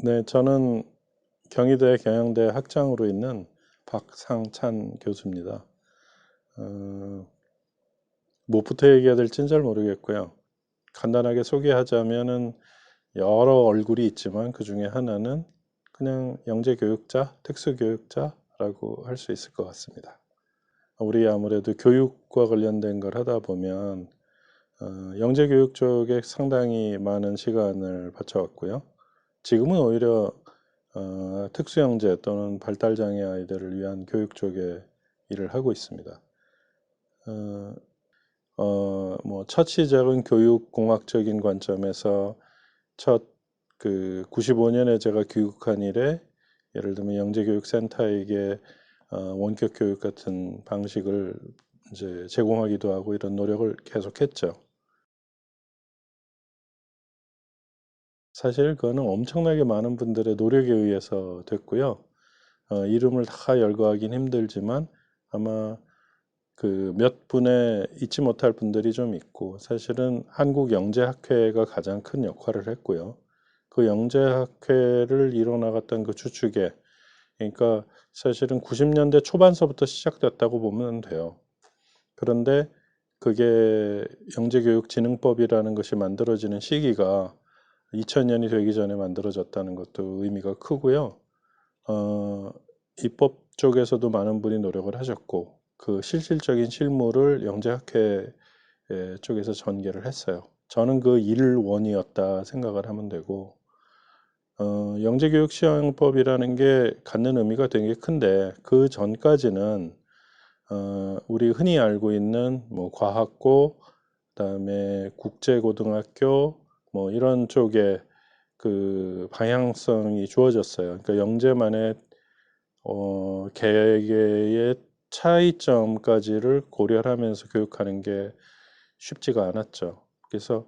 네, 저는 경희대 경영대 학장으로 있는 박상찬 교수입니다. 무엇부터 얘기해야 될지는 잘 모르겠고요. 간단하게 소개하자면은 여러 얼굴이 있지만 그 중에 하나는 그냥 영재교육자, 특수교육자라고 할 수 있을 것 같습니다. 우리 아무래도 교육과 관련된 걸 하다 보면 영재교육 쪽에 상당히 많은 시간을 바쳐왔고요. 지금은 오히려 특수영재 또는 발달장애 아이들을 위한 교육 쪽에 일을 하고 있습니다. 첫 시작은 교육공학적인 관점에서 첫 95년에 제가 귀국한 이래 예를 들면 영재교육센터에게 원격 교육 같은 방식을 이제 제공하기도 하고 이런 노력을 계속했죠. 사실 그거는 엄청나게 많은 분들의 노력에 의해서 됐고요. 이름을 다 열거하긴 힘들지만 아마 그 몇 분의 잊지 못할 분들이 좀 있고 사실은 한국영재학회가 가장 큰 역할을 했고요. 그 영재학회를 이뤄나갔던 그 주축에 그러니까 사실은 90년대 초반서부터 시작됐다고 보면 돼요. 그런데 그게 영재교육진흥법이라는 것이 만들어지는 시기가 2000년이 되기 전에 만들어졌다는 것도 의미가 크고요. 입법 쪽에서도 많은 분이 노력을 하셨고 그 실질적인 실무를 영재학회 쪽에서 전개를 했어요. 저는 그 일원이었다 생각을 하면 되고 영재교육시행법이라는 게 갖는 의미가 되게 큰데 그 전까지는 우리 흔히 알고 있는 뭐 과학고 그다음에 국제고등학교 뭐 이런 쪽에 그 방향성이 주어졌어요. 그러니까 영재만의 개개의 차이점까지를 고려하면서 교육하는 게 쉽지가 않았죠. 그래서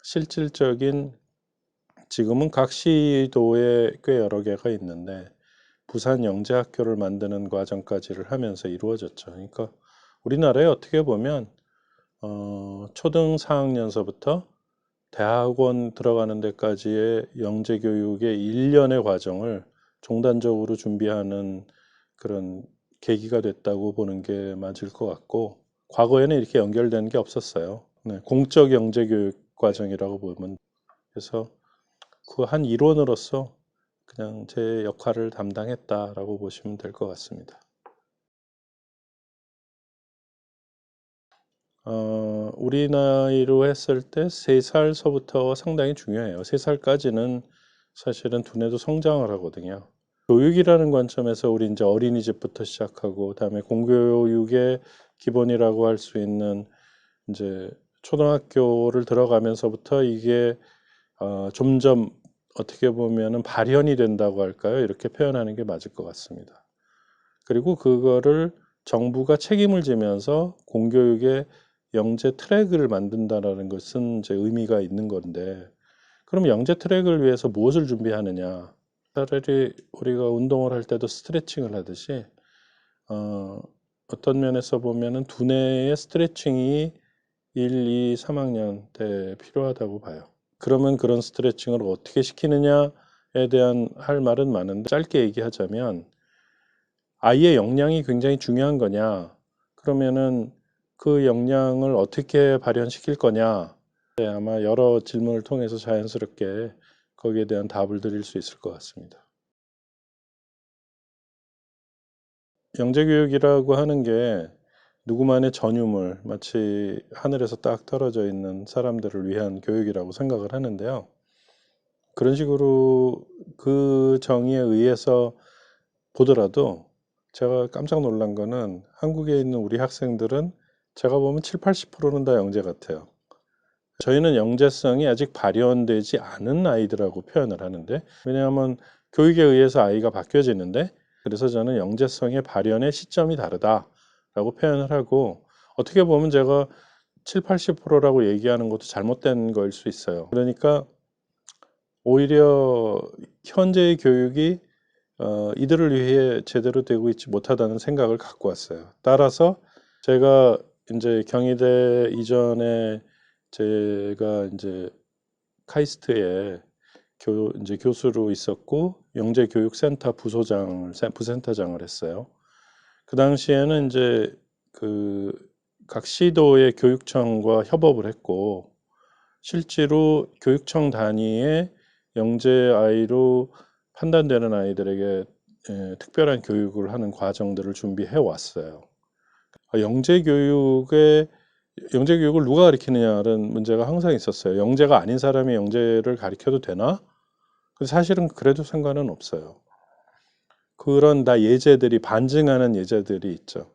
실질적인 지금은 각 시도에 꽤 여러 개가 있는데 부산 영재학교를 만드는 과정까지를 하면서 이루어졌죠. 그러니까 우리나라에 어떻게 보면 초등 4학년서부터 대학원 들어가는 데까지의 영재교육의 일련의 과정을 종단적으로 준비하는 그런 계기가 됐다고 보는 게 맞을 것 같고 과거에는 이렇게 연결되는 게 없었어요. 네, 공적 영재교육 과정이라고 보면 그래서 그 한 일원으로서 그냥 제 역할을 담당했다라고 보시면 될 것 같습니다. 우리 나이로 했을 때 3살서부터 상당히 중요해요. 3살까지는 사실은 두뇌도 성장을 하거든요. 교육이라는 관점에서 우리 이제 어린이집부터 시작하고 그다음에 공교육의 기본이라고 할 수 있는 이제 초등학교를 들어가면서부터 이게 점점 어떻게 보면은 발현이 된다고 할까요? 이렇게 표현하는 게 맞을 것 같습니다. 그리고 그거를 정부가 책임을 지면서 공교육의 영재 트랙을 만든다라는 것은 이제 의미가 있는 건데, 그럼 영재 트랙을 위해서 무엇을 준비하느냐? 차라리 우리가 운동을 할 때도 스트레칭을 하듯이, 어떤 면에서 보면은 두뇌의 스트레칭이 1, 2, 3학년 때 필요하다고 봐요. 그러면 그런 스트레칭을 어떻게 시키느냐에 대한 할 말은 많은데, 짧게 얘기하자면, 아이의 역량이 굉장히 중요한 거냐? 그러면은 그 역량을 어떻게 발현시킬 거냐? 네, 아마 여러 질문을 통해서 자연스럽게 거기에 대한 답을 드릴 수 있을 것 같습니다. 영재교육이라고 하는 게 누구만의 전유물, 마치 하늘에서 딱 떨어져 있는 사람들을 위한 교육이라고 생각을 하는데요. 그런 식으로 그 정의에 의해서 보더라도 제가 깜짝 놀란 거는 한국에 있는 우리 학생들은 제가 보면 7, 80%는 다 영재 같아요. 저희는 영재성이 아직 발현되지 않은 아이들하고 표현을 하는데 왜냐하면 교육에 의해서 아이가 바뀌어지는데 그래서 저는 영재성의 발현의 시점이 다르다라고 표현을 하고 어떻게 보면 제가 7, 80%라고 얘기하는 것도 잘못된 거일 수 있어요. 그러니까 오히려 현재의 교육이 이들을 위해 제대로 되고 있지 못하다는 생각을 갖고 왔어요. 따라서 제가 이제 경희대 이전에 제가 이제 카이스트에 이제 교수로 있었고 영재교육센터 부센터장을 했어요. 그 당시에는 이제 각 시도의 교육청과 협업을 했고 실제로 교육청 단위의 영재 아이로 판단되는 아이들에게 특별한 교육을 하는 과정들을 준비해 왔어요. 영재 교육을 누가 가르치느냐는 문제가 항상 있었어요. 영재가 아닌 사람이 영재를 가르쳐도 되나? 사실은 그래도 상관은 없어요. 그런 예제들이 반증하는 예제들이 있죠.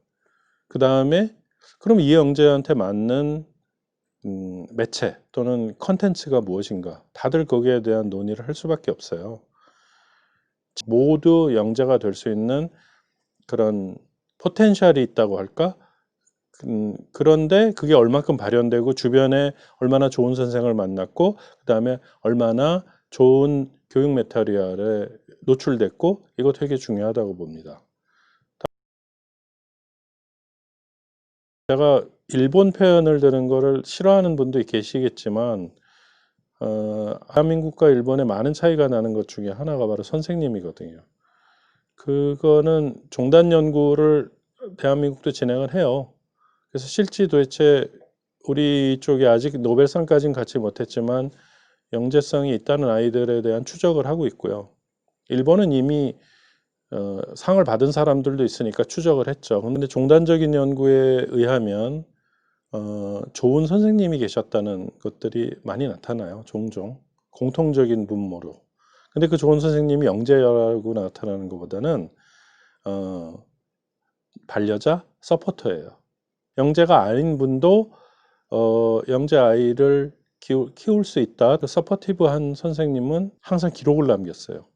그 다음에 그럼 이 영재한테 맞는 매체 또는 컨텐츠가 무엇인가? 다들 거기에 대한 논의를 할 수밖에 없어요. 모두 영재가 될 수 있는 그런 포텐셜이 있다고 할까? 그런데 그게 얼만큼 발현되고 주변에 얼마나 좋은 선생을 만났고 그 다음에 얼마나 좋은 교육 메터리얼에 노출됐고 이거 되게 중요하다고 봅니다. 제가 일본 표현을 드는 거를 싫어하는 분도 계시겠지만 대한민국과 일본의 많은 차이가 나는 것 중에 하나가 바로 선생님이거든요. 그거는 종단 연구를 대한민국도 진행을 해요. 그래서 실제 도대체 우리 쪽이 아직 노벨상까지는 갖지 못했지만 영재성이 있다는 아이들에 대한 추적을 하고 있고요. 일본은 이미 상을 받은 사람들도 있으니까 추적을 했죠. 그런데 종단적인 연구에 의하면 좋은 선생님이 계셨다는 것들이 많이 나타나요. 종종 공통적인 분모로. 근데 그 좋은 선생님이 영재라고 나타나는 것보다는 반려자, 서포터예요. 영재가 아닌 분도 영재 아이를 키울 수 있다. 그 서포티브한 선생님은 항상 기록을 남겼어요.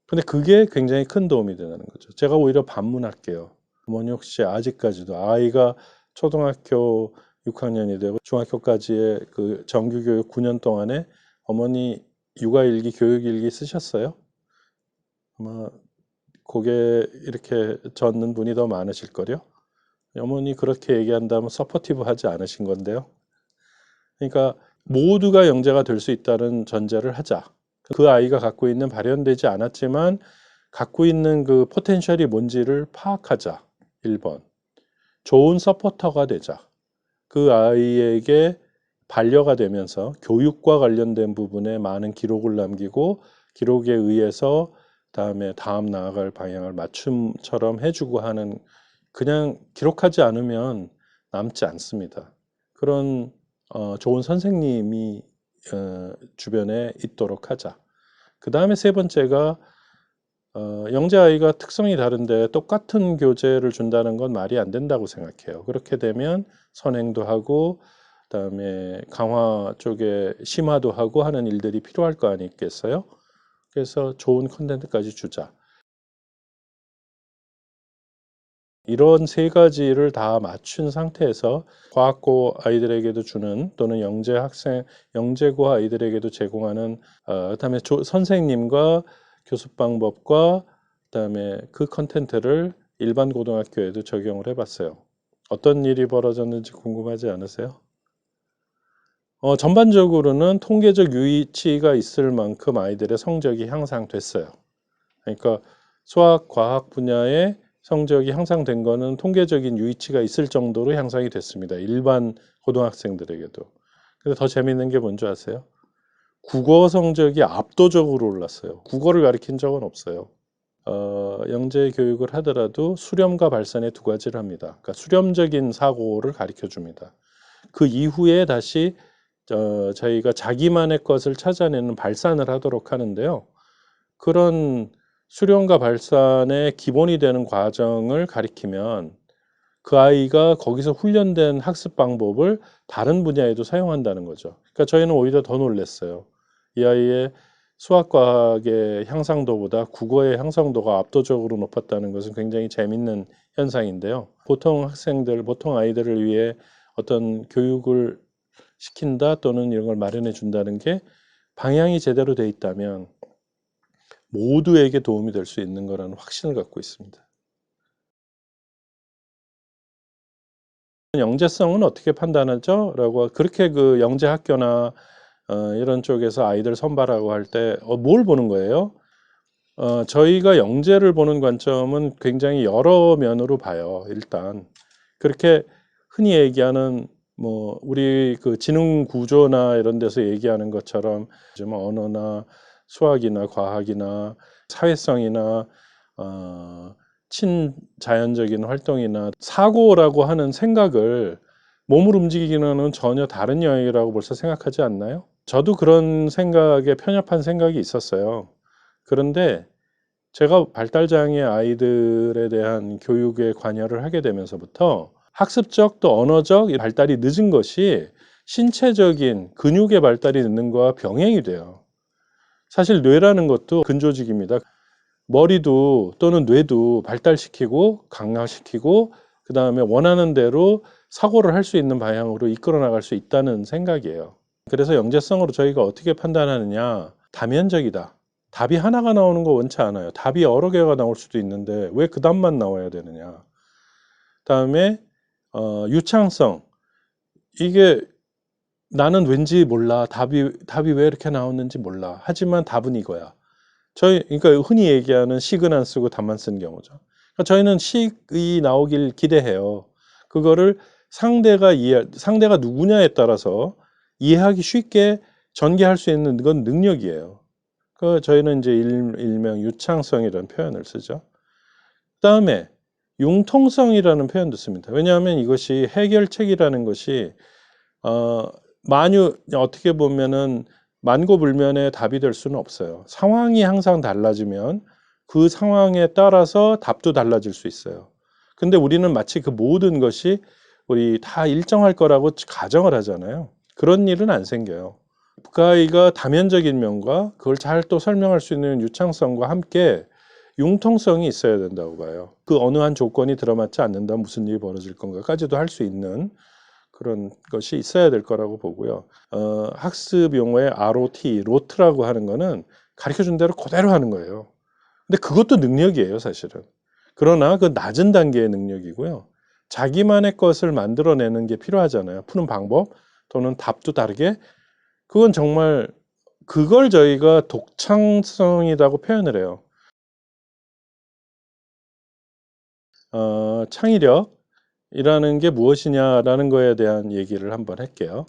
근데 그게 굉장히 큰 도움이 되는 거죠. 제가 오히려 반문할게요. 어머니 혹시 아직까지도 아이가 초등학교 6학년이 되고 중학교까지의 그 정규교육 9년 동안에 어머니 육아일기, 교육일기 쓰셨어요? 아마 고개 이렇게 젓는 분이 더 많으실 거요. 어머니 그렇게 얘기한다면 서포티브 하지 않으신 건데요. 그러니까 모두가 영재가 될 수 있다는 전제를 하자. 그 아이가 갖고 있는 발현되지 않았지만 갖고 있는 그 포텐셜이 뭔지를 파악하자. 1번. 좋은 서포터가 되자. 그 아이에게 반려가 되면서 교육과 관련된 부분에 많은 기록을 남기고 기록에 의해서 다음 나아갈 방향을 맞춤처럼 해주고 하는 그냥 기록하지 않으면 남지 않습니다. 그런 좋은 선생님이 주변에 있도록 하자. 그 다음에 세 번째가 영재 아이가 특성이 다른데 똑같은 교재를 준다는 건 말이 안 된다고 생각해요. 그렇게 되면 선행도 하고 그다음에 강화 쪽에 심화도 하고 하는 일들이 필요할 거 아니겠어요? 그래서 좋은 컨텐츠까지 주자. 이런 세 가지를 다 맞춘 상태에서 과학고 아이들에게도 주는 또는 영재고 아이들에게도 제공하는 그다음에 선생님과 교습 방법과 그다음에 그 컨텐츠를 일반 고등학교에도 적용을 해봤어요. 어떤 일이 벌어졌는지 궁금하지 않으세요? 전반적으로는 통계적 유의치가 있을 만큼 아이들의 성적이 향상됐어요. 그러니까 수학, 과학 분야의 성적이 향상된 거는 통계적인 유의치가 있을 정도로 향상이 됐습니다. 일반 고등학생들에게도. 근데 더 재밌는 게 뭔지 아세요? 국어 성적이 압도적으로 올랐어요. 국어를 가르친 적은 없어요. 영재 교육을 하더라도 수렴과 발산의 두 가지를 합니다. 그러니까 수렴적인 사고를 가르쳐 줍니다. 그 이후에 다시 저희가 자기만의 것을 찾아내는 발산을 하도록 하는데요. 그런 수련과 발산의 기본이 되는 과정을 가리키면 그 아이가 거기서 훈련된 학습 방법을 다른 분야에도 사용한다는 거죠. 그러니까 저희는 오히려 더 놀랐어요. 이 아이의 수학과학의 향상도보다 국어의 향상도가 압도적으로 높았다는 것은 굉장히 재밌는 현상인데요. 보통 아이들을 위해 어떤 교육을 시킨다 또는 이런 걸 마련해 준다는 게 방향이 제대로 돼 있다면 모두에게 도움이 될 수 있는 거라는 확신을 갖고 있습니다. 영재성은 어떻게 판단하죠? 라고 그렇게 그 영재 학교나 이런 쪽에서 아이들 선발하고 할 때 뭘 보는 거예요? 저희가 영재를 보는 관점은 굉장히 여러 면으로 봐요. 일단 그렇게 흔히 얘기하는 뭐 우리 그 지능 구조나 이런 데서 얘기하는 것처럼 좀 언어나 수학이나 과학이나 사회성이나 친자연적인 활동이나 사고라고 하는 생각을 몸을 움직이기는 전혀 다른 영역이라고 벌써 생각하지 않나요? 저도 그런 생각에 편협한 생각이 있었어요. 그런데 제가 발달장애 아이들에 대한 교육에 관여를 하게 되면서부터 학습적 또 언어적 발달이 늦은 것이 신체적인 근육의 발달이 늦는 거와 병행이 돼요. 사실 뇌라는 것도 근조직입니다. 머리도 또는 뇌도 발달시키고 강화시키고 그 다음에 원하는 대로 사고를 할 수 있는 방향으로 이끌어 나갈 수 있다는 생각이에요. 그래서 영재성으로 저희가 어떻게 판단하느냐, 다면적이다. 답이 하나가 나오는 거 원치 않아요. 답이 여러 개가 나올 수도 있는데 왜 그 답만 나와야 되느냐. 다음에 유창성. 이게 나는 왠지 몰라. 답이 왜 이렇게 나오는지 몰라. 하지만 답은 이거야. 그러니까 흔히 얘기하는 식은 안 쓰고 답만 쓰는 경우죠. 그러니까 저희는 식이 나오길 기대해요. 그거를 상대가 누구냐에 따라서 이해하기 쉽게 전개할 수 있는 건 능력이에요. 저희는 이제 일명 유창성이라는 표현을 쓰죠. 그다음에 융통성이라는 표현도 씁니다. 왜냐하면 이것이 해결책이라는 것이 어떻게 보면은 만고불면의 답이 될 수는 없어요. 상황이 항상 달라지면 그 상황에 따라서 답도 달라질 수 있어요. 근데 우리는 마치 그 모든 것이 우리 다 일정할 거라고 가정을 하잖아요. 그런 일은 안 생겨요. 그 아이가 다면적인 면과 그걸 잘 또 설명할 수 있는 유창성과 함께 융통성이 있어야 된다고 봐요. 그 어느 한 조건이 들어맞지 않는다 무슨 일이 벌어질 건가까지도 할 수 있는 그런 것이 있어야 될 거라고 보고요. 학습 용어의 ROT, 로트라고 하는 거는 가르쳐준 대로 그대로 하는 거예요. 근데 그것도 능력이에요, 사실은. 그러나 그 낮은 단계의 능력이고요. 자기만의 것을 만들어내는 게 필요하잖아요. 푸는 방법 또는 답도 다르게. 그건 정말 그걸 저희가 독창성이라고 표현을 해요. 창의력이라는 게 무엇이냐라는 거에 대한 얘기를 한번 할게요.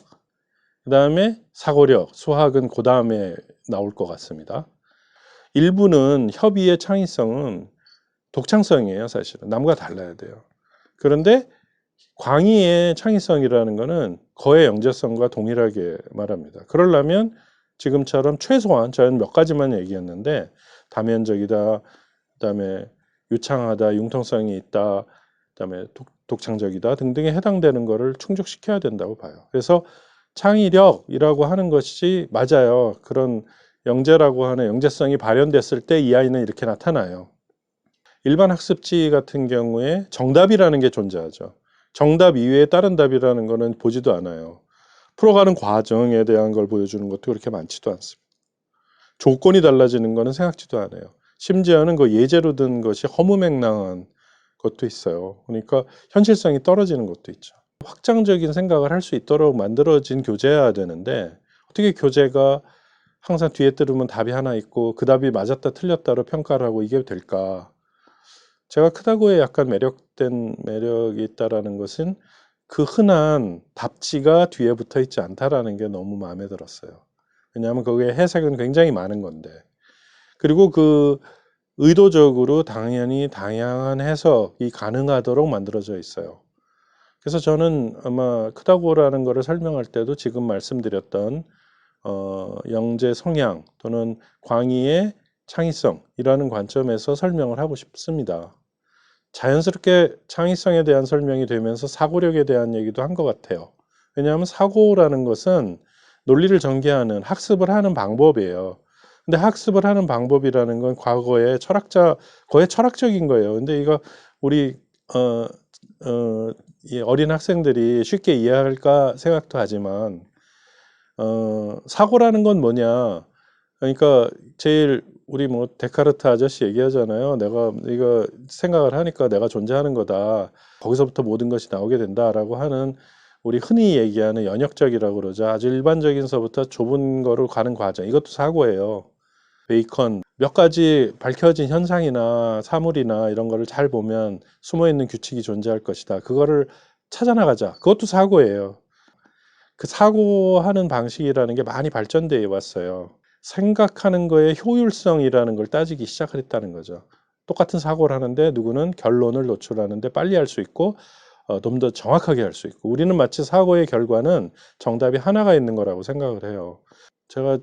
그 다음에 사고력, 수학은 그 다음에 나올 것 같습니다. 일부는 협의의 창의성은 독창성이에요, 사실은. 남과 달라야 돼요. 그런데 광의의 창의성이라는 거는 거의 영재성과 동일하게 말합니다. 그러려면 지금처럼 최소한 저는 몇 가지만 얘기했는데 다면적이다, 그다음에 유창하다, 융통성이 있다, 그다음에 독창적이다 등등에 해당되는 거를 충족시켜야 된다고 봐요. 그래서 창의력이라고 하는 것이 맞아요. 그런 영재라고 하는 영재성이 발현됐을 때 이 아이는 이렇게 나타나요. 일반 학습지 같은 경우에 정답이라는 게 존재하죠. 정답 이외에 다른 답이라는 거는 보지도 않아요. 풀어가는 과정에 대한 걸 보여주는 것도 그렇게 많지도 않습니다. 조건이 달라지는 거는 생각지도 않아요. 심지어는 그 예제로 든 것이 허무맹랑한 것도 있어요. 그러니까 현실성이 떨어지는 것도 있죠. 확장적인 생각을 할 수 있도록 만들어진 교재여야 되는데 어떻게 교재가 항상 뒤에 들으면 답이 하나 있고 그 답이 맞았다 틀렸다로 평가를 하고 이게 될까? 제가 크다고에 약간 매력이 있다라는 것은 그 흔한 답지가 뒤에 붙어 있지 않다라는 게 너무 마음에 들었어요. 왜냐하면 거기에 해석은 굉장히 많은 건데. 그리고 그 의도적으로 당연히 다양한 해석이 가능하도록 만들어져 있어요. 그래서 저는 아마 크다고라는 것을 설명할 때도 지금 말씀드렸던 영재 성향 또는 광의의 창의성이라는 관점에서 설명을 하고 싶습니다. 자연스럽게 창의성에 대한 설명이 되면서 사고력에 대한 얘기도 한 것 같아요. 왜냐하면 사고라는 것은 논리를 전개하는 학습을 하는 방법이에요. 근데 학습을 하는 방법이라는 건 과거에 거의 철학적인 거예요. 근데 이거 우리 이 어린 학생들이 쉽게 이해할까 생각도 하지만 사고라는 건 뭐냐? 그러니까 제일 우리 뭐 데카르트 아저씨 얘기하잖아요. 내가 이거 생각을 하니까 내가 존재하는 거다. 거기서부터 모든 것이 나오게 된다라고 하는 우리 흔히 얘기하는 연역적이라고 그러죠. 아주 일반적인서부터 좁은 거로 가는 과정. 이것도 사고예요. 베이컨 몇 가지 밝혀진 현상이나 사물이나 이런 거를 잘 보면 숨어있는 규칙이 존재할 것이다. 그거를 찾아나가자. 그것도 사고예요. 그 사고하는 방식이라는 게 많이 발전되어 왔어요. 생각하는 거의 효율성이라는 걸 따지기 시작했다는 거죠. 똑같은 사고를 하는데 누구는 결론을 노출하는데 빨리 할 수 있고 좀 더 정확하게 할 수 있고, 우리는 마치 사고의 결과는 정답이 하나가 있는 거라고 생각을 해요. 제가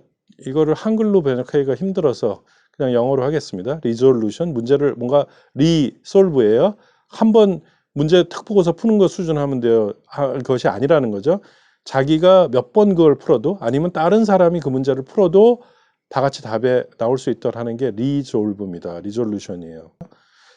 이거를 한글로 번역하기가 힘들어서 그냥 영어로 하겠습니다. 리졸루션, 문제를 뭔가 리솔브예요. 한번 문제 탁 보고서 푸는 것 수준 하면 돼요. 할 것이 아니라는 거죠. 자기가 몇 번 그걸 풀어도, 아니면 다른 사람이 그 문제를 풀어도 다 같이 답에 나올 수 있도록 하는 게 리졸브입니다. 리졸루션이에요.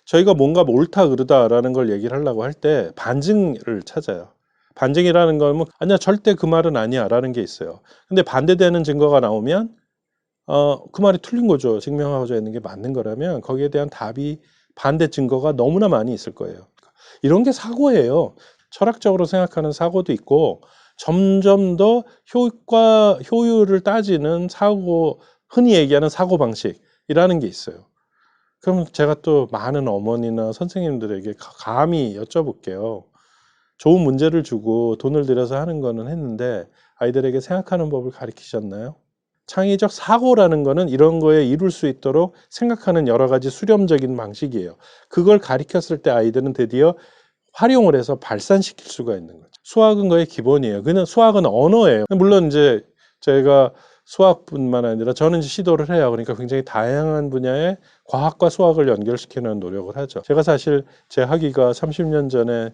저희가 뭔가 옳다 그르다라는 걸 얘기를 하려고 할 때 반증을 찾아요. 반증이라는 건 뭐 아니야 절대 그 말은 아니야 라는 게 있어요. 근데 반대되는 증거가 나오면 그 말이 틀린 거죠. 증명하고자 있는 게 맞는 거라면 거기에 대한 답이, 반대 증거가 너무나 많이 있을 거예요. 이런 게 사고예요. 철학적으로 생각하는 사고도 있고, 점점 더 효율을 따지는 사고, 흔히 얘기하는 사고방식이라는 게 있어요. 그럼 제가 또 많은 어머니나 선생님들에게 감히 여쭤볼게요. 좋은 문제를 주고 돈을 들여서 하는 거는 했는데 아이들에게 생각하는 법을 가르치셨나요? 창의적 사고라는 거는 이런 거에 이룰 수 있도록 생각하는 여러 가지 수렴적인 방식이에요. 그걸 가르쳤을 때 아이들은 드디어 활용을 해서 발산시킬 수가 있는 거죠. 수학은 거의 기본이에요. 그냥 수학은 언어예요. 물론 이제 제가 수학뿐만 아니라 저는 시도를 해요. 그러니까 굉장히 다양한 분야의 과학과 수학을 연결시키는 노력을 하죠. 제가 사실 제 학위가 30년 전에,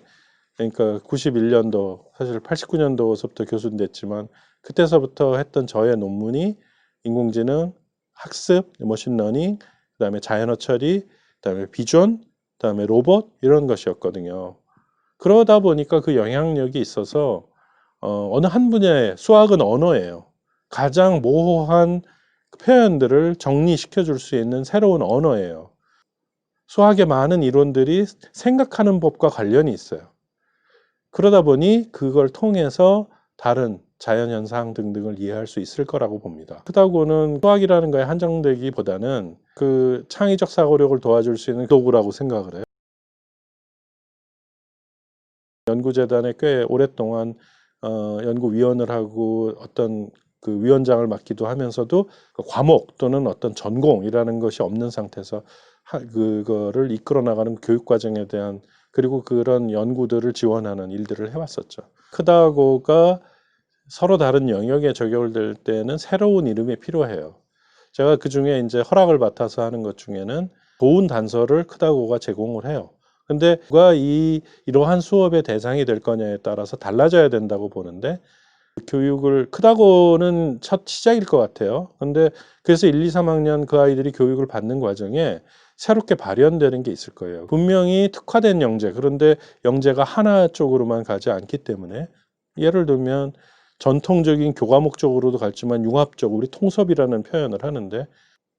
그러니까 91년도, 사실 89년도서부터 교수는 됐지만 그때서부터 했던 저의 논문이 인공지능, 학습, 머신러닝, 그다음에 자연어 처리, 그다음에 비전, 그다음에 로봇 이런 것이었거든요. 그러다 보니까 그 영향력이 있어서 어느 한 분야의, 수학은 언어예요. 가장 모호한 표현들을 정리시켜 줄 수 있는 새로운 언어예요. 수학의 많은 이론들이 생각하는 법과 관련이 있어요. 그러다 보니 그걸 통해서 다른 자연현상 등등을 이해할 수 있을 거라고 봅니다. 크다고는 수학이라는 거에 한정되기보다는 그 창의적 사고력을 도와줄 수 있는 도구라고 생각을 해요. 연구재단에 꽤 오랫동안 연구위원을 하고 어떤 그 위원장을 맡기도 하면서도 그 과목 또는 어떤 전공이라는 것이 없는 상태에서 그거를 이끌어 나가는 교육 과정에 대한, 그리고 그런 연구들을 지원하는 일들을 해왔었죠. 크다고가 서로 다른 영역에 적용을 될 때는 새로운 이름이 필요해요. 제가 그 중에 이제 허락을 받아서 하는 것 중에는 좋은 단서를 크다고가 제공을 해요. 근데 누가 이러한 수업의 대상이 될 거냐에 따라서 달라져야 된다고 보는데, 교육을, 크다고는 첫 시작일 것 같아요. 근데 그래서 1, 2, 3학년 그 아이들이 교육을 받는 과정에 새롭게 발현되는 게 있을 거예요. 분명히 특화된 영재, 그런데 영재가 하나 쪽으로만 가지 않기 때문에, 예를 들면 전통적인 교과목 쪽으로도 갔지만 융합적, 우리 통섭이라는 표현을 하는데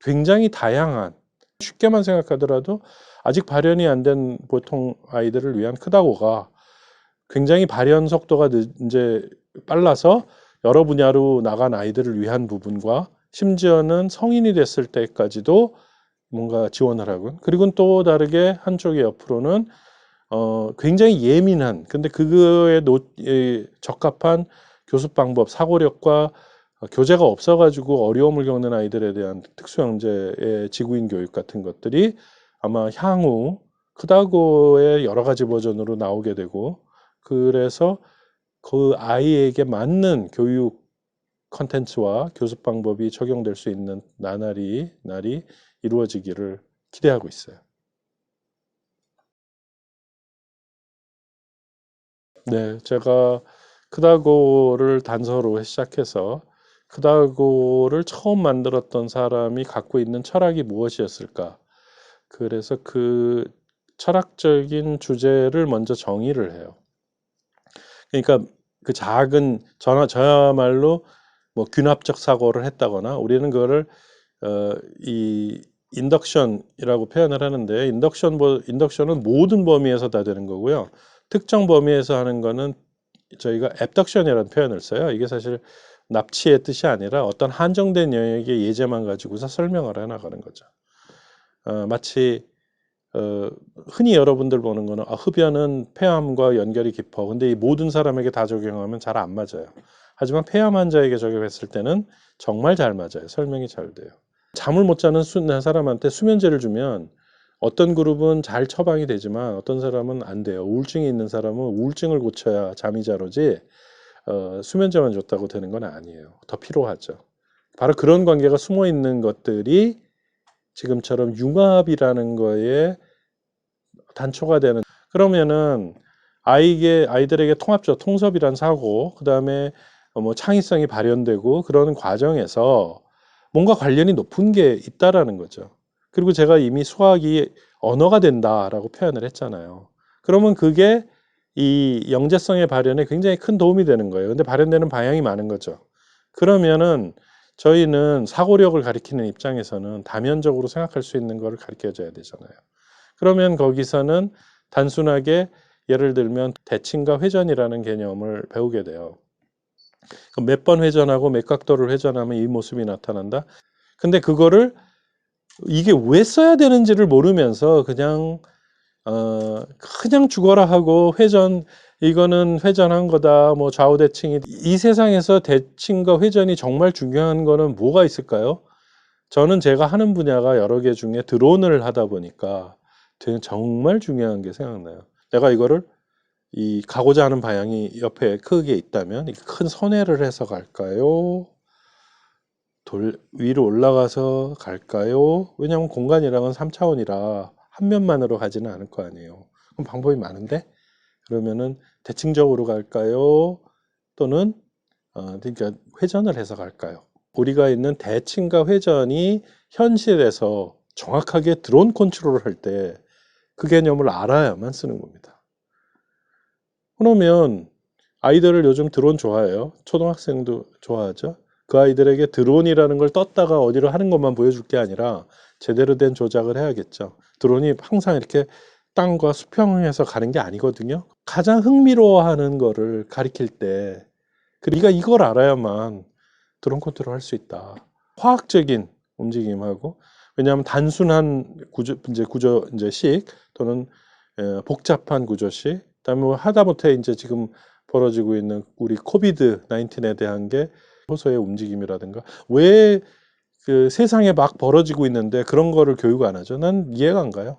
굉장히 다양한, 쉽게만 생각하더라도 아직 발현이 안 된 보통 아이들을 위한 크다고가 굉장히 발현 속도가 이제 빨라서 여러 분야로 나간 아이들을 위한 부분과, 심지어는 성인이 됐을 때까지도 뭔가 지원을 하고, 그리고 또 다르게 한쪽의 옆으로는 굉장히 예민한, 근데 그거에 적합한 교습 방법, 사고력과 교재가 없어가지고 어려움을 겪는 아이들에 대한 특수형제의 지구인 교육 같은 것들이 아마 향후 크다고의 여러 가지 버전으로 나오게 되고, 그래서 그 아이에게 맞는 교육 컨텐츠와 교습 방법이 적용될 수 있는 날이 이루어지기를 기대하고 있어요. 네, 제가 크다고를 단서로 시작해서 크다고를 처음 만들었던 사람이 갖고 있는 철학이 무엇이었을까? 그래서 그 철학적인 주제를 먼저 정의를 해요. 그러니까 그 작은, 저야말로 뭐 균합적 사고를 했다거나, 우리는 그거를 이 인덕션이라고 표현을 하는데, 인덕션은 모든 범위에서 다 되는 거고요. 특정 범위에서 하는 거는 저희가 abduction이라는 표현을 써요. 이게 사실 납치의 뜻이 아니라 어떤 한정된 영역의 예제만 가지고서 설명을 해나가는 거죠. 마치 흔히 여러분들 보는 거는 흡연은 폐암과 연결이 깊어. 근데 이 모든 사람에게 다 적용하면 잘 안 맞아요. 하지만 폐암 환자에게 적용했을 때는 정말 잘 맞아요. 설명이 잘 돼요. 잠을 못 자는 사람한테 수면제를 주면 어떤 그룹은 잘 처방이 되지만 어떤 사람은 안 돼요. 우울증이 있는 사람은 우울증을 고쳐야 잠이 잘 오지 수면제만 줬다고 되는 건 아니에요. 더 필요하죠. 바로 그런 관계가 숨어 있는 것들이 지금처럼 융합이라는 거에 단초가 되는. 그러면은 아이들에게 통합적 통섭이란 사고, 그 다음에 뭐 창의성이 발현되고 그러는 과정에서 뭔가 관련이 높은 게 있다라는 거죠. 그리고 제가 이미 수학이 언어가 된다라고 표현을 했잖아요. 그러면 그게 이 영재성의 발현에 굉장히 큰 도움이 되는 거예요. 근데 발현되는 방향이 많은 거죠. 그러면은 저희는 사고력을 가리키는 입장에서는 다면적으로 생각할 수 있는 거를 가르쳐 줘야 되잖아요. 그러면 거기서는 단순하게 예를 들면 대칭과 회전이라는 개념을 배우게 돼요. 몇 번 회전하고 몇 각도를 회전하면 이 모습이 나타난다. 근데 그거를 이게 왜 써야 되는지를 모르면서 그냥 죽어라 하고 이거는 회전한 거다. 뭐 좌우대칭이 이 세상에서 대칭과 회전이 정말 중요한 거는 뭐가 있을까요? 저는 제가 하는 분야가 여러 개 중에 드론을 하다 보니까 정말 중요한 게 생각나요. 내가 이거를 가고자 하는 방향이 옆에 크게 있다면 큰 선회를 해서 갈까요? 위로 올라가서 갈까요? 왜냐하면 공간이랑은 3차원이라 한 면만으로 가지는 않을 거 아니에요. 그럼 방법이 많은데 그러면은 대칭적으로 갈까요? 또는 그러니까 회전을 해서 갈까요? 우리가 있는 대칭과 회전이 현실에서 정확하게 드론 컨트롤을 할 때 그 개념을 알아야만 쓰는 겁니다. 그러면 아이들을 요즘 드론 좋아해요. 초등학생도 좋아하죠. 그 아이들에게 드론이라는 걸 떴다가 어디로 하는 것만 보여줄 게 아니라 제대로 된 조작을 해야겠죠. 드론이 항상 이렇게 땅과 수평해서 가는 게 아니거든요. 가장 흥미로워하는 거를 가리킬 때 우리가 이걸 알아야만 드론 컨트롤 할 수 있다. 화학적인 움직임하고 왜냐하면 단순한 구조식 또는 복잡한 구조식 그다음에 뭐 하다못해 이제 지금 벌어지고 있는 우리 코비드 19에 대한 게 호소의 움직임이라든가 왜 그 세상에 막 벌어지고 있는데 그런 거를 교육 안 하죠? 난 이해가 안 가요.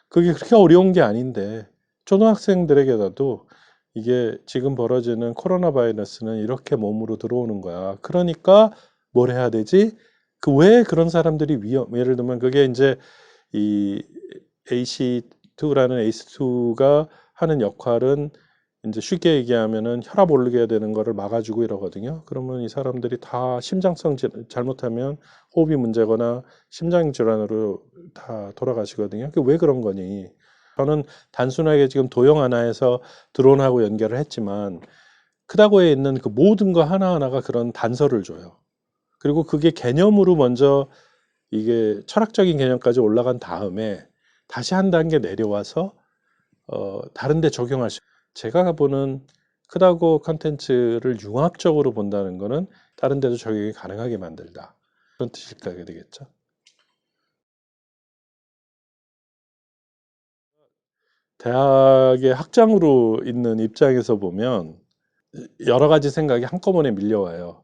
그게 그렇게 어려운 게 아닌데 초등학생들에게라도 이게 지금 벌어지는 코로나 바이러스는 이렇게 몸으로 들어오는 거야. 그러니까 뭘 해야 되지? 왜 그런 사람들이 예를 들면 그게 이제 이 AC2라는 ACE2가 하는 역할은 이제 쉽게 얘기하면은 혈압 오르게 되는 거를 막아주고 이러거든요. 그러면 이 사람들이 다 심장성 잘못하면 호흡이 문제거나 심장 질환으로 다 돌아가시거든요. 왜 그런 거니? 저는 단순하게 지금 도형 하나에서 드론하고 연결을 했지만 크다고에 있는 그 모든 거 하나하나가 그런 단서를 줘요. 그리고 그게 개념으로 먼저 이게 철학적인 개념까지 올라간 다음에 다시 한 단계 내려와서 다른 데 적용할 수. 제가 보는 크다고 컨텐츠를 융합적으로 본다는 거는 다른 데도 적용이 가능하게 만들다. 그런 뜻일까 되겠죠. 대학의 학장으로 있는 입장에서 보면 여러 가지 생각이 한꺼번에 밀려와요.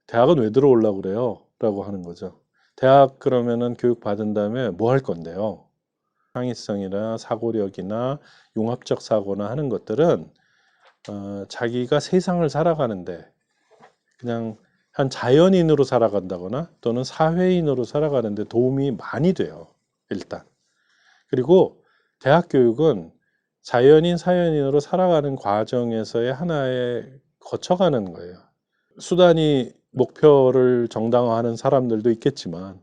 대학은 왜 들어오려고 그래요? 라고 하는 거죠. 대학 그러면은 교육 받은 다음에 뭐 할 건데요? 창의성이나 사고력이나 융합적 사고나 하는 것들은 자기가 세상을 살아가는데 그냥 한 자연인으로 살아간다거나 또는 사회인으로 살아가는데 도움이 많이 돼요. 일단. 그리고 대학 교육은 자연인, 사연인으로 살아가는 과정에서의 하나의 거쳐가는 거예요. 수단이 목표를 정당화하는 사람들도 있겠지만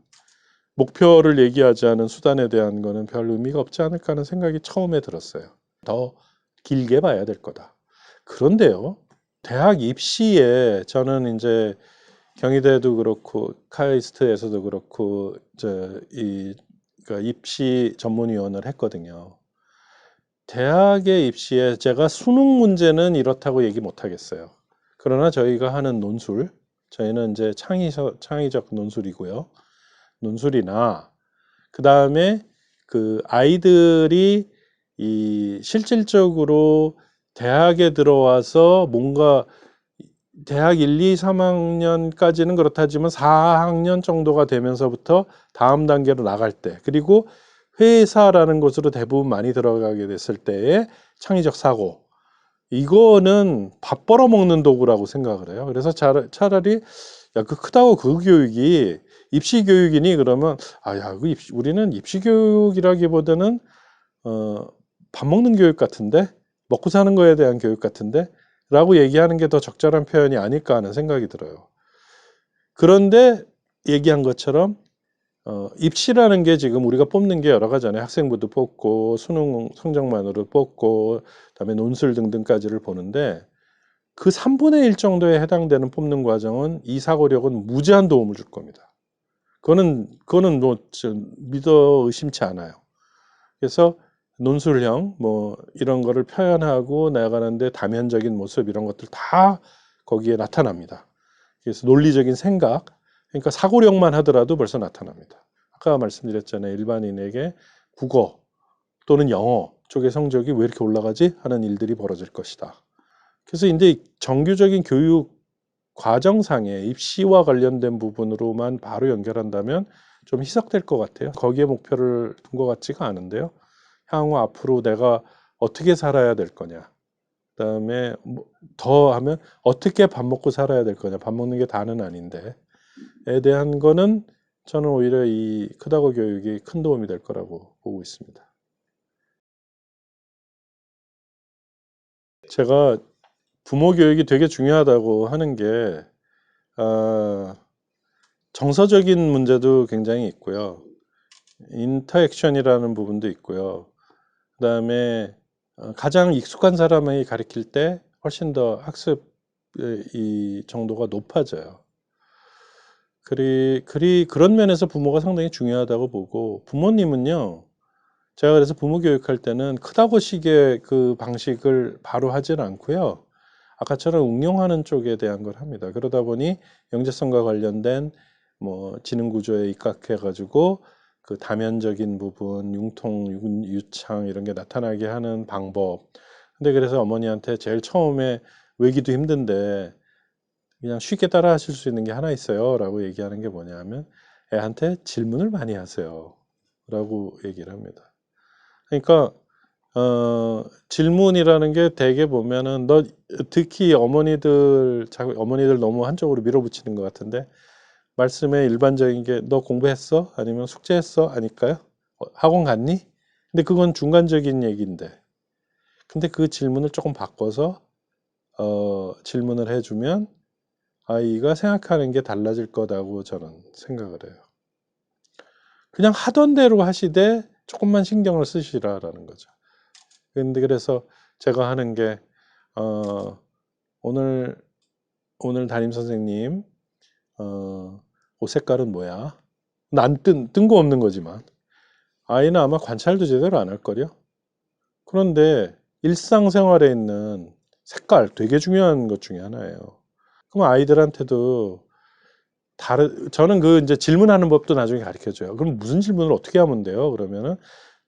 목표를 얘기하지 않은 수단에 대한 거는 별 의미가 없지 않을까 하는 생각이 처음에 들었어요. 더 길게 봐야 될 거다. 그런데요, 대학 입시에 저는 이제 경희대도 그렇고 카이스트에서도 그렇고 그러니까 입시 전문위원을 했거든요. 대학의 입시에 제가 수능 문제는 이렇다고 얘기 못 하겠어요. 그러나 저희가 하는 논술, 저희는 이제 창의적 논술이고요. 논술이나 그 다음에 그 아이들이 이 실질적으로 대학에 들어와서 뭔가 대학 1, 2, 3학년까지는 그렇다지만 4학년 정도가 되면서부터 다음 단계로 나갈 때, 그리고 회사라는 곳으로 대부분 많이 들어가게 됐을 때의 창의적 사고, 이거는 밥 벌어먹는 도구라고 생각을 해요. 그래서 차라리 야, 그 크다고 그 교육이 입시 교육이니 그러면 야, 그 우리는 입시 교육이라기보다는 밥 먹는 교육 같은데, 먹고 사는 거에 대한 교육 같은데 라고 얘기하는 게 더 적절한 표현이 아닐까 하는 생각이 들어요. 그런데 얘기한 것처럼 입시라는 게 지금 우리가 뽑는 게 여러 가지잖아요. 학생부도 뽑고 수능 성적만으로 뽑고 그다음에 논술 등등까지를 보는데, 그 3분의 1 정도에 해당되는 뽑는 과정은 이 사고력은 무제한 도움을 줄 겁니다. 그거는 뭐 믿어 의심치 않아요. 그래서 논술형 뭐 이런 거를 표현하고 나아가는데 다면적인 모습, 이런 것들 다 거기에 나타납니다. 그래서 논리적인 생각, 그러니까 사고력만 하더라도 벌써 나타납니다. 아까 말씀드렸잖아요. 일반인에게 국어 또는 영어 쪽의 성적이 왜 이렇게 올라가지 하는 일들이 벌어질 것이다. 그래서 이제 정규적인 교육 과정상의 입시와 관련된 부분으로만 바로 연결한다면 좀 희석될 것 같아요. 거기에 목표를 둔 것 같지가 않은데요. 향후 앞으로 내가 어떻게 살아야 될 거냐, 그다음에 더 하면 어떻게 밥 먹고 살아야 될 거냐, 밥 먹는 게 다는 아닌데 에 대한 거는 저는 오히려 이 크다고 교육이 큰 도움이 될 거라고 보고 있습니다. 제가 부모 교육이 되게 중요하다고 하는 게 정서적인 문제도 굉장히 있고요. 인터액션이라는 부분도 있고요. 그 다음에 가장 익숙한 사람이 가르칠 때 훨씬 더 학습 이 정도가 높아져요. 그런 면에서 부모가 상당히 중요하다고 보고, 부모님은요, 제가 그래서 부모 교육할 때는 크다고 식의 그 방식을 바로 하질 않고요. 아까처럼 응용하는 쪽에 대한 걸 합니다. 그러다 보니 영재성과 관련된 뭐 지능 구조에 입각해 가지고 그 다면적인 부분, 융통, 유창 이런 게 나타나게 하는 방법. 근데 그래서 어머니한테 제일 처음에 외기도 힘든데 그냥 쉽게 따라 하실 수 있는 게 하나 있어요 라고 얘기하는 게 뭐냐면, 애한테 질문을 많이 하세요 라고 얘기를 합니다. 그러니까 질문이라는 게 대개 보면은 특히 어머니들 너무 한쪽으로 밀어붙이는 것 같은데, 말씀에 일반적인 게 너 공부했어? 아니면 숙제했어? 아닐까요? 학원 갔니? 근데 그건 중간적인 얘기인데, 근데 그 질문을 조금 바꿔서 질문을 해주면 아이가 생각하는 게 달라질 거다고 저는 생각을 해요. 그냥 하던 대로 하시되 조금만 신경을 쓰시라라는 거죠. 근데 그래서 제가 하는 게 오늘 담임 선생님 옷 색깔은 뭐야? 난 뜬금없는 거지만 아이는 아마 관찰도 제대로 안 할 거요. 그런데 일상생활에 있는 색깔 되게 중요한 것 중에 하나예요. 그럼 아이들한테도 저는 그 이제 질문하는 법도 나중에 가르쳐 줘요. 그럼 무슨 질문을 어떻게 하면 돼요? 그러면은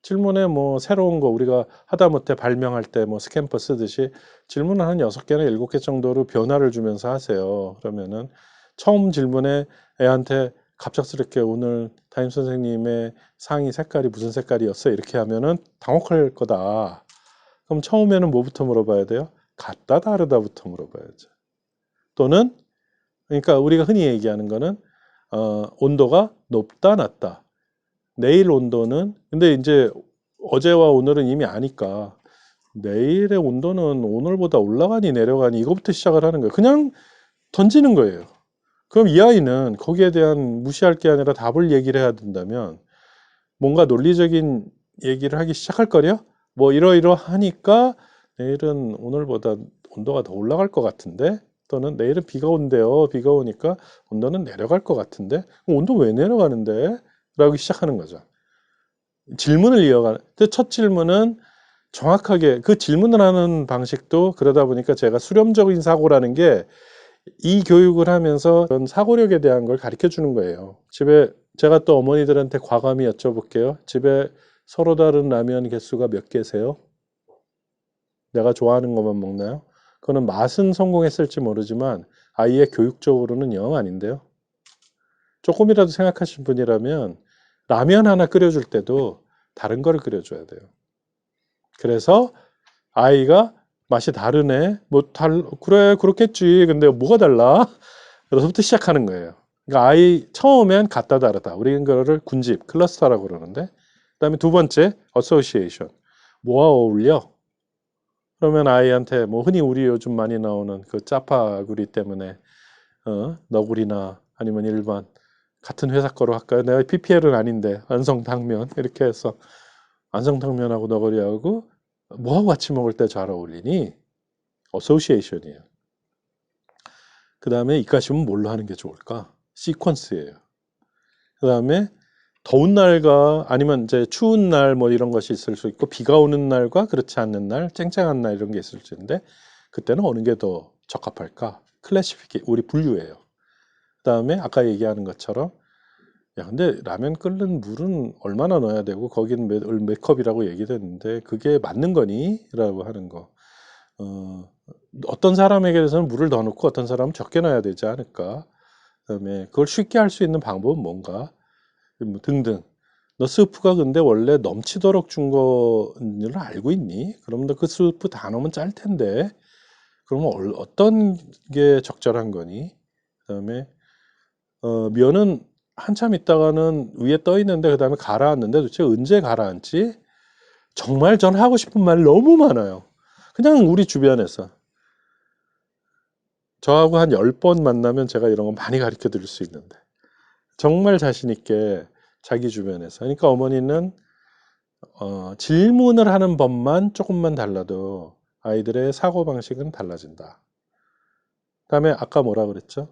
질문에 뭐 새로운 거 우리가 하다못해 발명할 때 뭐 스탬퍼 쓰듯이 질문을 한 6개나 7개 정도로 변화를 주면서 하세요. 그러면은 처음 질문에 애한테 갑작스럽게 오늘 담임 선생님의 상의 색깔이 무슨 색깔이었어? 이렇게 하면은 당혹할 거다. 그럼 처음에는 뭐부터 물어봐야 돼요? 같다 다르다부터 물어봐야죠. 또는 그러니까 우리가 흔히 얘기하는 거는 온도가 높다 낮다. 내일 온도는, 근데 이제 어제와 오늘은 이미 아니까 내일의 온도는 오늘보다 올라가니 내려가니 이거부터 시작을 하는 거예요. 그냥 던지는 거예요. 그럼 이 아이는 거기에 대한 무시할 게 아니라 답을 얘기를 해야 된다면 뭔가 논리적인 얘기를 하기 시작할 거요. 뭐 이러이러하니까 내일은 오늘보다 온도가 더 올라갈 것 같은데, 또는 내일은 비가 온대요. 비가 오니까 온도는 내려갈 것 같은데, 온도 왜 내려가는데? 라고 시작하는 거죠. 질문을 이어가는. 첫 질문은 정확하게 그 질문을 하는 방식도 그러다 보니까 제가 수렴적인 사고라는 게 이 교육을 하면서 그런 사고력에 대한 걸 가르쳐 주는 거예요. 집에 제가 또 어머니들한테 과감히 여쭤볼게요. 집에 서로 다른 라면 개수가 몇 개세요? 내가 좋아하는 것만 먹나요? 그거는 맛은 성공했을지 모르지만 아이의 교육적으로는 영 아닌데요. 조금이라도 생각하신 분이라면 라면 하나 끓여줄 때도 다른 거를 끓여줘야 돼요. 그래서 아이가 맛이 다르네. 그래, 그렇겠지. 근데 뭐가 달라? 그래서부터 시작하는 거예요. 그러니까 아이 처음엔 같다 다르다. 우리는 그거를 군집, 클러스터라고 그러는데, 그다음에 두 번째, association. 뭐와 어울려? 그러면 아이한테 뭐 흔히 우리 요즘 많이 나오는 그 짜파구리 때문에 너구리나 아니면 일반 같은 회사 거로 할까요? 내가 PPL은 아닌데 안성탕면 이렇게 해서 안성탕면하고 너구리하고 뭐하고 같이 먹을 때 잘 어울리니? 어소시에이션이에요. 그 다음에 입가심은 뭘로 하는 게 좋을까? 시퀀스예요. 그 다음에 더운 날과 아니면 이제 추운 날 뭐 이런 것이 있을 수 있고 비가 오는 날과 그렇지 않는 날, 쨍쨍한 날 이런 게 있을 수 있는데 그때는 어느 게 더 적합할까? 클래시피케 우리 분류예요. 그 다음에 아까 얘기하는 것처럼 야 근데 라면 끓는 물은 얼마나 넣어야 되고 거긴 몇 컵이라고 얘기됐는데 그게 맞는 거니? 라고 하는 거. 어떤 사람에게 대해서는 물을 더 넣고 어떤 사람은 적게 넣어야 되지 않을까? 그다음에 그걸 쉽게 할 수 있는 방법은 뭔가? 뭐 등등. 너 스프가 근데 원래 넘치도록 준 거를 알고 있니? 그럼 너 그 스프 다 넣으면 짤 텐데. 그러면 어떤 게 적절한 거니? 그다음에 면은 한참 있다가는 위에 떠 있는데 그다음에 가라앉는데 도대체 언제 가라앉지? 정말 전 하고 싶은 말 너무 많아요. 그냥 우리 주변에서. 저하고 한 10번 만나면 제가 이런 거 많이 가르쳐 드릴 수 있는데. 정말 자신 있게 자기 주변에서. 그러니까 어머니는 질문을 하는 법만 조금만 달라도 아이들의 사고방식은 달라진다. 그다음에 아까 뭐라 그랬죠?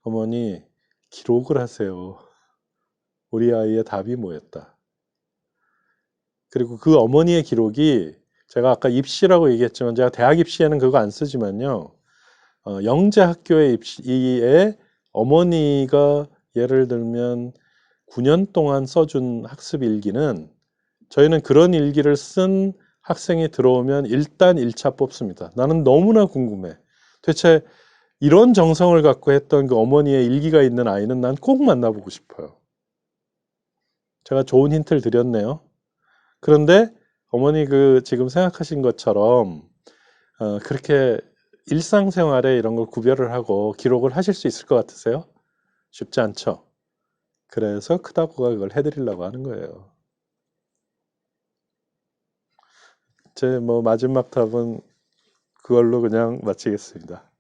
어머니 기록을 하세요. 우리 아이의 답이 뭐였다. 그리고 그 어머니의 기록이 제가 아까 입시라고 얘기했지만 제가 대학 입시에는 그거 안 쓰지만요. 영재 학교의 입시에 어머니가 예를 들면 9년 동안 써준 학습 일기는 저희는 그런 일기를 쓴 학생이 들어오면 일단 1차 뽑습니다. 나는 너무나 궁금해. 대체 이런 정성을 갖고 했던 그 어머니의 일기가 있는 아이는 난 꼭 만나보고 싶어요. 제가 좋은 힌트를 드렸네요. 그런데 어머니 그 지금 생각하신 것처럼 그렇게 일상생활에 이런 걸 구별을 하고 기록을 하실 수 있을 것 같으세요? 쉽지 않죠. 그래서 크다고가 그걸 해드리려고 하는 거예요. 제 뭐 마지막 답은 그걸로 그냥 마치겠습니다.